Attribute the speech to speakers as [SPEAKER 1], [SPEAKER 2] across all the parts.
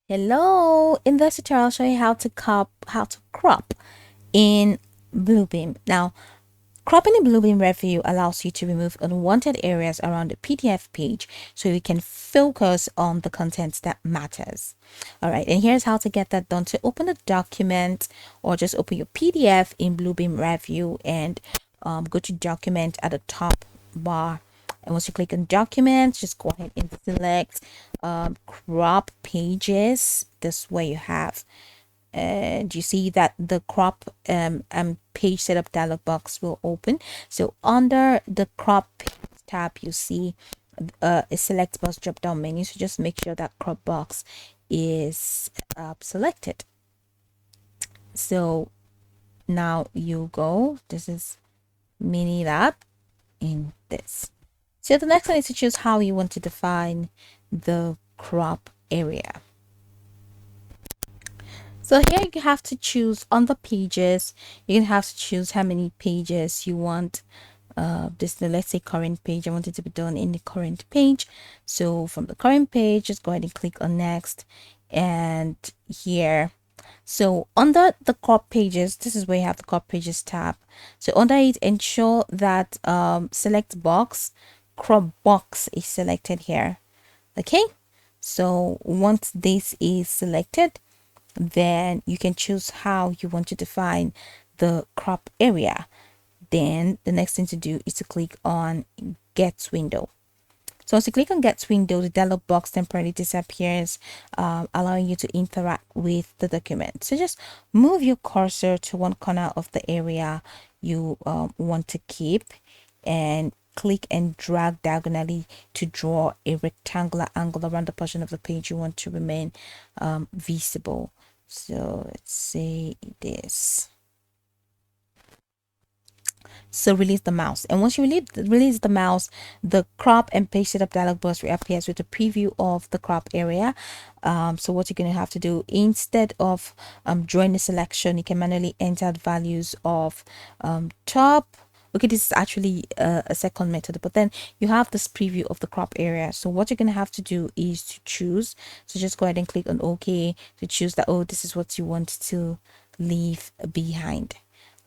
[SPEAKER 1] Hello, in this tutorial I'll show you how to crop in Bluebeam. Now, cropping in Bluebeam Review allows you to remove unwanted areas around the PDF page so you can focus on the content that matters. All right, and here's how to get that done. To open a document or just open your PDF in Bluebeam Review and go to document at the top bar, and once you click on documents, just go ahead and select crop pages. This way you have, and you see that the crop page setup dialog box will open. So under the crop page tab, you see a select box drop down menu. So just make sure that crop box is selected. So now you go, this is mini lab in this. So the next one is to choose how you want to define the crop area. So here you have to choose on the pages. You can have to choose how many pages you want. Let's say current page. I want it to be done in the current page. So from the current page, just go ahead and click on next. And here, so under the crop pages, this is where you have the crop pages tab. So under it, ensure that select box, crop box is selected here. Okay, so once this is selected, then you can choose how you want to define the crop area. Then the next thing to do is to click on get window. So once you click on get window, the dialog box temporarily disappears, allowing you to interact with the document. So just move your cursor to one corner of the area you want to keep, and click and drag diagonally to draw a rectangular angle around the portion of the page you want to remain visible. So let's say this. So release the mouse, and once you release the mouse, the crop and paste setup dialog box reappears with a preview of the crop area. So what you're going to have to do, instead of drawing the selection, you can manually enter the values of top. Okay, this is actually a second method, but then you have this preview of the crop area. So what you're going to have to do is to choose. So just go ahead and click on OK to choose that, oh, this is what you want to leave behind.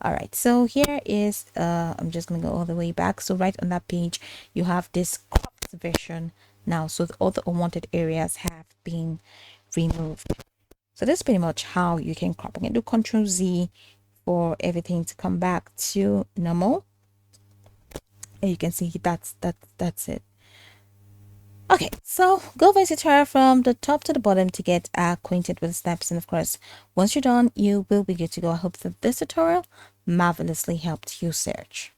[SPEAKER 1] All right, so here is I'm just gonna go all the way back. So right on that page you have this cropped version now, so all the unwanted areas have been removed. So that's pretty much how you can crop. I'm gonna do Control Z for everything to come back to normal, and you can see that's it. Okay, so go visit her from the top to the bottom to get acquainted with the steps, and of course once you're done you will be good to go. I hope that this tutorial marvelously helped you search.